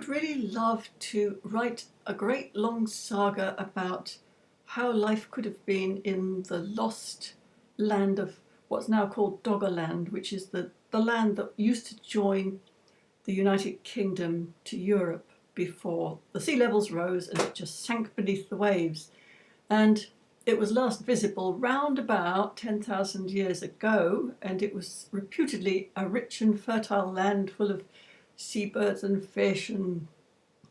would really love to write a great long saga about how life could have been in the lost land of what's now called Doggerland, which is the land that used to join the United Kingdom to Europe before the sea levels rose and it just sank beneath the waves. And it was last visible round about 10,000 years ago, and it was reputedly a rich and fertile land full of seabirds and fish and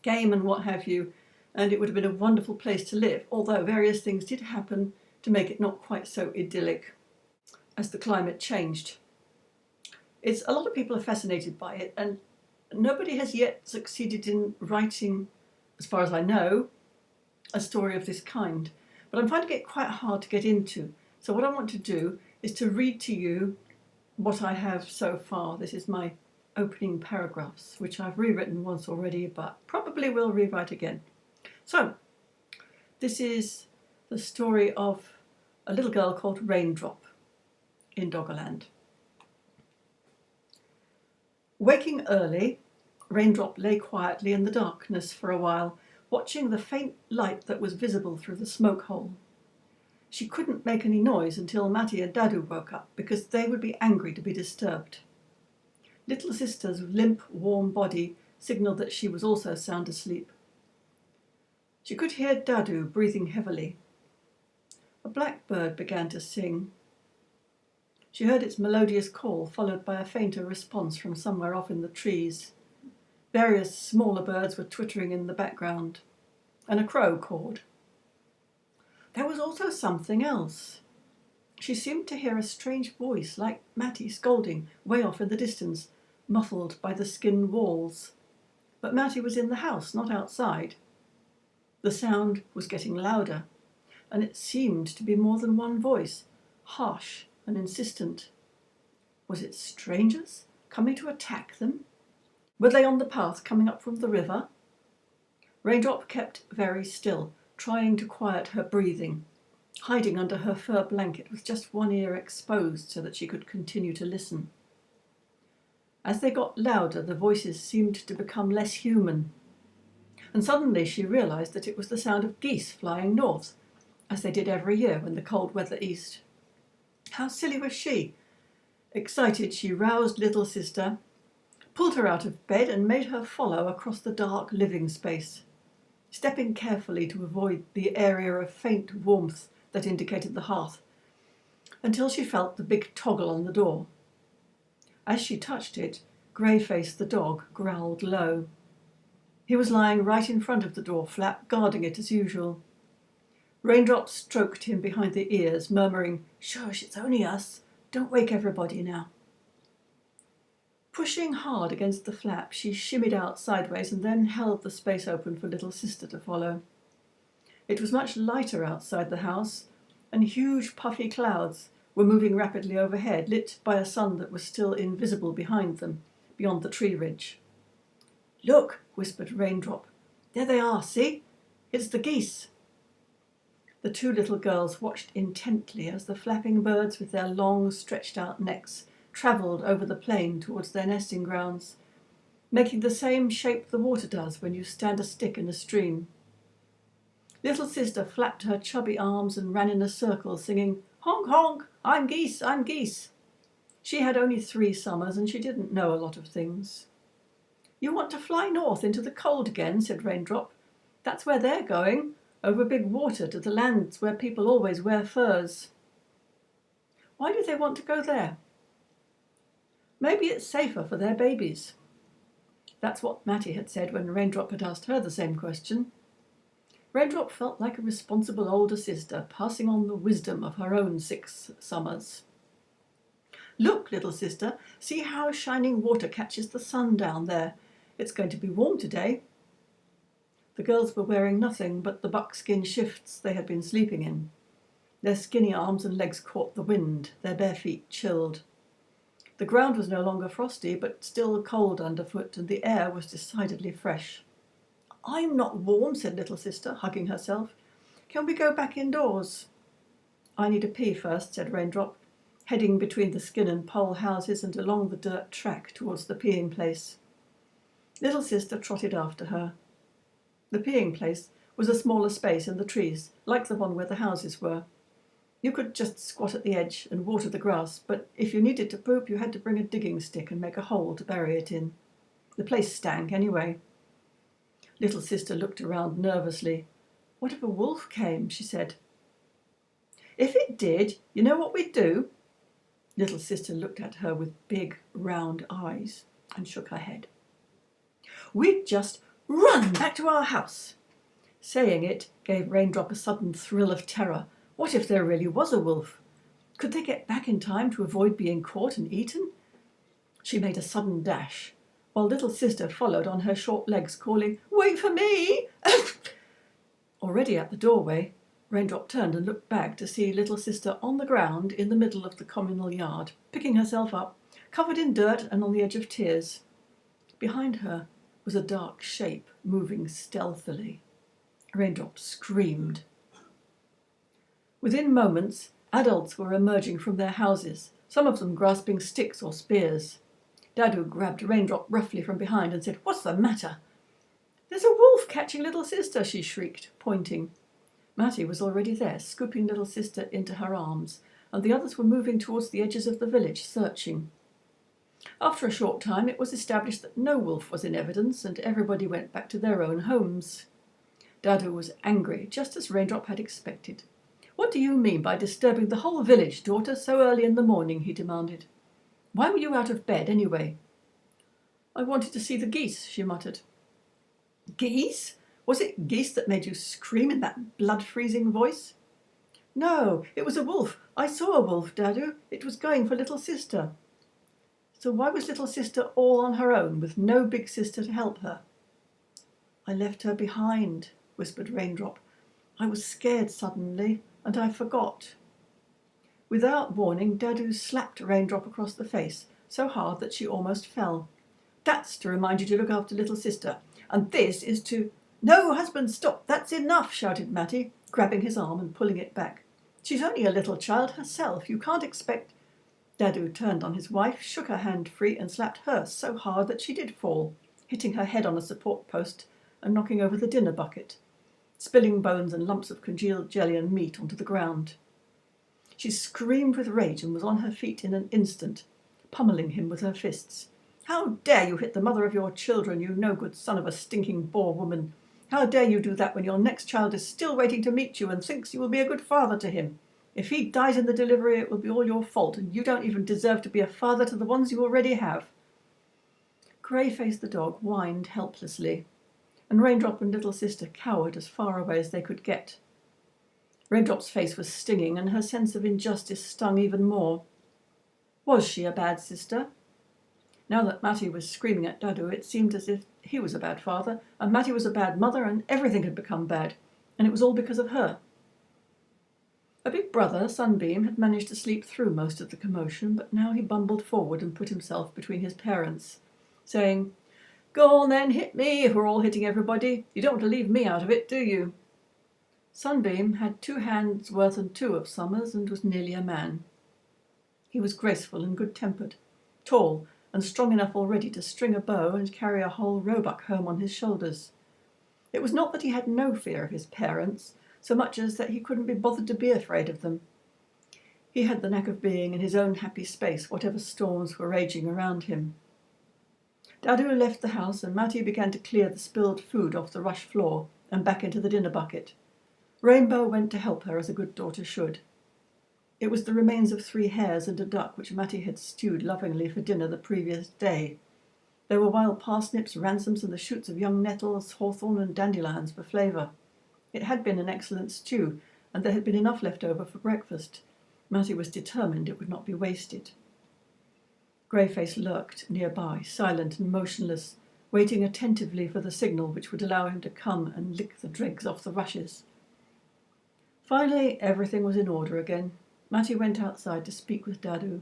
game and what have you, and it would have been a wonderful place to live, although various things did happen to make it not quite so idyllic as the climate changed. A lot of people are fascinated by it, and nobody has yet succeeded in writing, as far as I know, a story of this kind. But I'm finding it quite hard to get into. So what I want to do is to read to you what I have so far. This is my opening paragraphs, which I've rewritten once already, but probably will rewrite again. So, this is the story of a little girl called Raindrop in Doggerland. Waking early, Raindrop lay quietly in the darkness for a while, watching the faint light that was visible through the smoke hole. She couldn't make any noise until Matty and Dadu woke up, because they would be angry to be disturbed. Little sister's limp, warm body signalled that she was also sound asleep. She could hear Dadu breathing heavily. A blackbird began to sing. She heard its melodious call, followed by a fainter response from somewhere off in the trees. Various smaller birds were twittering in the background, and a crow cawed. There was also something else. She seemed to hear a strange voice, like Matty scolding, way off in the distance, muffled by the skin walls. But Matty was in the house, not outside. The sound was getting louder, and it seemed to be more than one voice, harsh and insistent. Was it strangers coming to attack them? Were they on the path coming up from the river? Raindrop kept very still, trying to quiet her breathing, hiding under her fur blanket with just one ear exposed so that she could continue to listen. As they got louder, the voices seemed to become less human, and suddenly she realised that it was the sound of geese flying north, as they did every year when the cold weather eased. How silly was she? Excited, she roused little sister, pulled her out of bed and made her follow across the dark living space, stepping carefully to avoid the area of faint warmth that indicated the hearth, until she felt the big toggle on the door. As she touched it, Greyface the dog growled low. He was lying right in front of the door flap, guarding it as usual. Raindrop stroked him behind the ears, murmuring, "Shush, it's only us. Don't wake everybody now." Pushing hard against the flap, she shimmied out sideways and then held the space open for little sister to follow. It was much lighter outside the house, and huge puffy clouds were moving rapidly overhead, lit by a sun that was still invisible behind them, beyond the tree ridge. "Look," whispered Raindrop. "There they are, see? It's the geese." The two little girls watched intently as the flapping birds with their long, stretched-out necks travelled over the plain towards their nesting grounds, making the same shape the water does when you stand a stick in a stream. Little sister flapped her chubby arms and ran in a circle, singing, "Honk, honk, I'm geese, I'm geese." She had only 3 summers, and she didn't know a lot of things. "You want to fly north into the cold again," said Raindrop. "That's where they're going, over big water to the lands where people always wear furs." "Why do they want to go there?" "Maybe it's safer for their babies." That's what Matty had said when Raindrop had asked her the same question. Raindrop felt like a responsible older sister, passing on the wisdom of her own 6 summers. "Look, little sister, see how shining water catches the sun down there. It's going to be warm today." The girls were wearing nothing but the buckskin shifts they had been sleeping in. Their skinny arms and legs caught the wind, their bare feet chilled. The ground was no longer frosty, but still cold underfoot, and the air was decidedly fresh. "I'm not warm," said little sister, hugging herself. "Can we go back indoors?" "I need a pee first," said Raindrop, heading between the skin and pole houses and along the dirt track towards the peeing place. Little sister trotted after her. The peeing place was a smaller space in the trees, like the one where the houses were. You could just squat at the edge and water the grass, but if you needed to poop, you had to bring a digging stick and make a hole to bury it in. The place stank anyway. Little sister looked around nervously. "What if a wolf came?" she said. "If it did, you know what we'd do?" Little sister looked at her with big, round eyes and shook her head. "We'd just run back to our house." Saying it gave Raindrop a sudden thrill of terror. What if there really was a wolf? Could they get back in time to avoid being caught and eaten? She made a sudden dash, while little sister followed on her short legs, calling, "Wait for me!" Already at the doorway, Raindrop turned and looked back to see little sister on the ground in the middle of the communal yard, picking herself up, covered in dirt and on the edge of tears. Behind her was a dark shape moving stealthily. Raindrop screamed. Within moments, adults were emerging from their houses, some of them grasping sticks or spears. Dadu grabbed Raindrop roughly from behind and said, "What's the matter?" "There's a wolf catching little sister," she shrieked, pointing. Mattie was already there, scooping little sister into her arms, and the others were moving towards the edges of the village, searching. After a short time, it was established that no wolf was in evidence, and everybody went back to their own homes. Dadu was angry, just as Raindrop had expected. "What do you mean by disturbing the whole village, daughter, so early in the morning?" he demanded. "Why were you out of bed, anyway?" "I wanted to see the geese," she muttered. "Geese? Was it geese that made you scream in that blood-freezing voice?" "No, it was a wolf. I saw a wolf, Dadu. It was going for little sister." "So why was little sister all on her own, with no big sister to help her?" "I left her behind," whispered Raindrop. "I was scared suddenly, and I forgot." Without warning, Dadu slapped Raindrop across the face, so hard that she almost fell. "That's to remind you to look after little sister. And this is to—" "No, husband, stop! That's enough!" shouted Mattie, grabbing his arm and pulling it back. "She's only a little child herself. You can't expect—" Dadu turned on his wife, shook her hand free, and slapped her so hard that she did fall, hitting her head on a support post and knocking over the dinner bucket, spilling bones and lumps of congealed jelly and meat onto the ground. She screamed with rage and was on her feet in an instant, pummeling him with her fists. "How dare you hit the mother of your children, you no-good son of a stinking Boer woman? How dare you do that when your next child is still waiting to meet you and thinks you will be a good father to him? If he dies in the delivery, it will be all your fault, and you don't even deserve to be a father to the ones you already have." Greyface the dog whined helplessly, and Raindrop and little sister cowered as far away as they could get. Raindrop's face was stinging, and her sense of injustice stung even more. Was she a bad sister? Now that Mattie was screaming at Dadu, it seemed as if he was a bad father, and Mattie was a bad mother, and everything had become bad, and it was all because of her. A big brother, Sunbeam, had managed to sleep through most of the commotion, but now he bumbled forward and put himself between his parents, saying, "Go on then, hit me if we're all hitting everybody. You don't want to leave me out of it, do you?" Sunbeam had 2 hands worth and 2 of Summers, and was nearly a man. He was graceful and good-tempered, tall, and strong enough already to string a bow and carry a whole roebuck home on his shoulders. It was not that he had no fear of his parents, so much as that he couldn't be bothered to be afraid of them. He had the knack of being in his own happy space, whatever storms were raging around him. Dadu left the house, and Mattie began to clear the spilled food off the rush floor and back into the dinner bucket. Rainbow went to help her, as a good daughter should. It was the remains of 3 hares and a duck which Mattie had stewed lovingly for dinner the previous day. There were wild parsnips, ransoms, and the shoots of young nettles, hawthorn, and dandelions for flavour. It had been an excellent stew, and there had been enough left over for breakfast. Mattie was determined it would not be wasted. Greyface lurked nearby, silent and motionless, waiting attentively for the signal which would allow him to come and lick the dregs off the rushes. Finally, everything was in order again. Mattie went outside to speak with Dadu.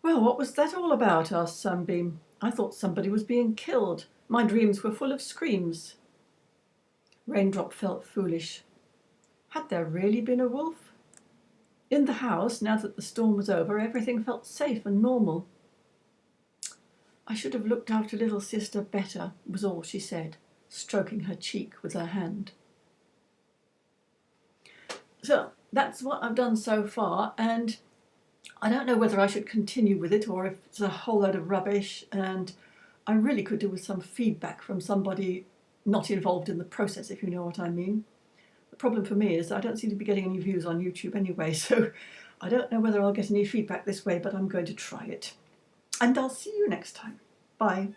"Well, what was that all about?" asked Sunbeam. "I thought somebody was being killed. My dreams were full of screams." Raindrop felt foolish. Had there really been a wolf? In the house, now that the storm was over, everything felt safe and normal. I should have looked after little sister better, was all she said, stroking her cheek with her hand. So that's what I've done so far, and I don't know whether I should continue with it or if it's a whole load of rubbish, and I really could do with some feedback from somebody not involved in the process, if you know what I mean. The problem for me is I don't seem to be getting any views on YouTube anyway, so I don't know whether I'll get any feedback this way, but I'm going to try it. And I'll see you next time. Bye.